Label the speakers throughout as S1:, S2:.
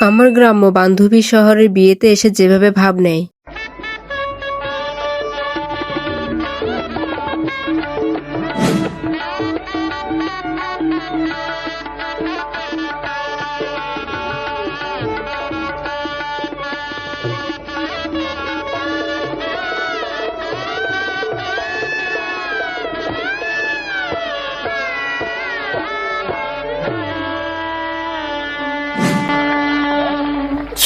S1: আমার গ্রাম্য বান্ধবী শহরের বিয়েতে এসে যেভাবে ভাব নেয়।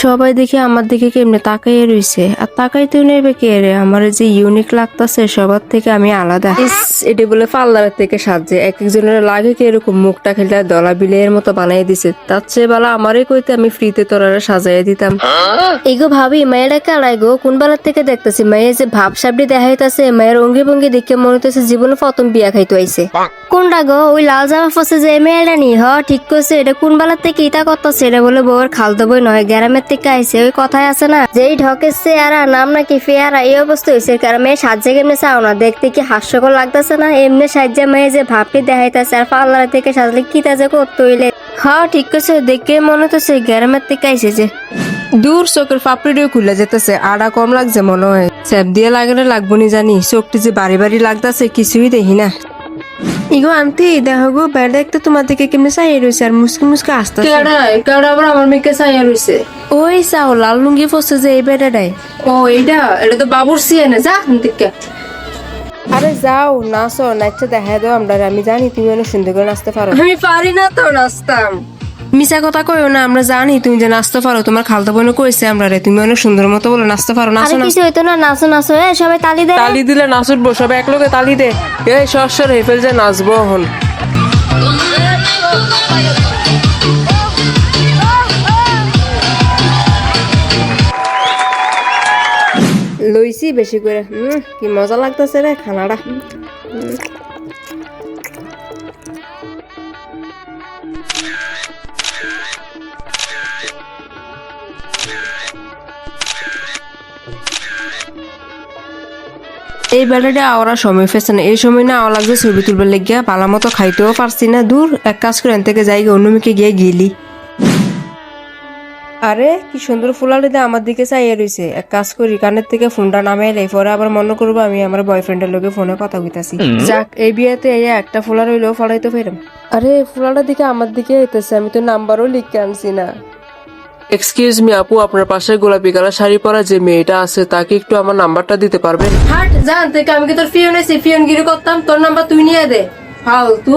S1: সবাই দেখে আমার দিকে কেমনে তাকাইয়ে রইছে, আর তাকাইতেও নেবে কে রে? আমার যে ইউনিক লাগতাছে সবার থেকে আমি আলাদা। এটি বলে পার্লার থেকে সাজছে, এক একজনের লাগে কি এরকম মুখটা খেলতে দলা বিলের মতো বানাই দিছে। তার চেয়ে বেলা আমারই কইতে আমি ফ্রিতে তোরারে সাজাই দিতাম। এগো ভাবি, মায়েরা কালাই গো? কোন বেলার থেকে দেখতেছি মায়ের যে ভাব সাবডি দেখাইতেছে, মায়ের অঙ্গি ভঙ্গি দেখে মনে হইতেছে জীবনে প্রথম বিয়া খাইতে আইছে। কোনটা গো? ওই লাল জামা ফসে যে মেয়েটা নি? হ ঠিক কইছে। এটা কোন বেলার থেকে ইটা করতেছে? এটা বলে বউয়ের খালতো বই নয়, গ্রামের থেকে আইছে। ওই কথায় আছে না, যেই ঢকের চেহারা নাম নাকি ফেয়ারা, এই অবস্থা হয়েছে। কারণ মেয়ে সাজে কেমনে চাও না? দেখতে কি হাস্যকর লাগতেছে না? এমনি সাজ্জা মেয়ে যে ভাবটি দেখাইতেছে, আর পার্লার থেকে সাজলে কি তাজে করতে হইলে। হ্যাঁ ঠিক কইছে, দেখে মনে হইতেছে গ্রামের থেকে আইছে। যে দূর চোখের পাপড়িও খুলে যেতেছে, আড়া কম লাগছে মনে হয়। স্যাপ দিয়ে লাগলে লাগবো নি জানি, চোখটি যে বাড়ি বাড়ি লাগতেছে কিছুই দেখি না। ইগো আন্টি দেখো গো, বেড়া একটা তোমার দিকে কেমনে চাইয়া রয়েছে আর মুসকি মুসকি আসতে। কেডা আবার আমার মেয়েকে চাইয়া রয়েছে? ওই চাও লাল লুঙ্গি পড়ছে যে এই বেড়াটাই। ও এটা তো বাবুর সিয়ানে, যা দিকে। আরে যাও নাচো, নাচতে দেখা দাও আমরা। আমি জানি তুমি অনেক সুন্দর করে নাচতে পারো। আমি পারি না তো নাচতাম। মিশা কথা কইও না, আমরা জানি তুমি যে নাচতে পারো। তোমার খালতো বোন কইছে আমরা রে, তুমি অনেক সুন্দর মতো বলে নাচতে পারো। নাচো না, কিছু হইতো না। নাচো নাচো, এ সবাই তালি দে। তালি দিলে নাচ উঠবো, সবাই এক লগে তালি দে। এই সর হেফেল যে নাচবো এখন। লইছি বেশি করে। কি মজা লাগতেছে রে খানাটা। এই বেলাটা আওরা সময় ফেছে না, এই সময় না আওয়া লাগছে ছবি তুলবার লেগিয়া। পালা মতো খাইতেও পারছি না। দূর, এক কাজ করে থেকে যাই অন্যমিকে গিয়ে গিলি। আরে কি সুন্দর ফুলালি দে আমার দিকে চাইয়ে রইছে। এক কাজ করি, কানের থেকে ফোনটা নামাইলে পরে আবার মনে করবো আমি আমার বয়ফ্রেন্ডের লগে ফোনে কথা কইতাছি। যাক, এই বিয়েতে এই একটা ফুলা রইলেও ফলাইতে ফেরাম। আরে ফুলাটা দিকে আমার দিকে হইতেছে, আমি তো নাম্বারও লিখে আনছি না। এক্সকিউজ মি আপু, আপনার পাশে গোলাপি কালার শাড়ি পরা যে মেয়েটা আছে তাকে একটু আমার নাম্বারটা দিতে পারবেন? হাট জান থেকে, আমি কি তোর ফিয়ন এসে ফিয়ন গিরি করতাম? তোর নাম্বার তুই নিয়ে দে ফালতু।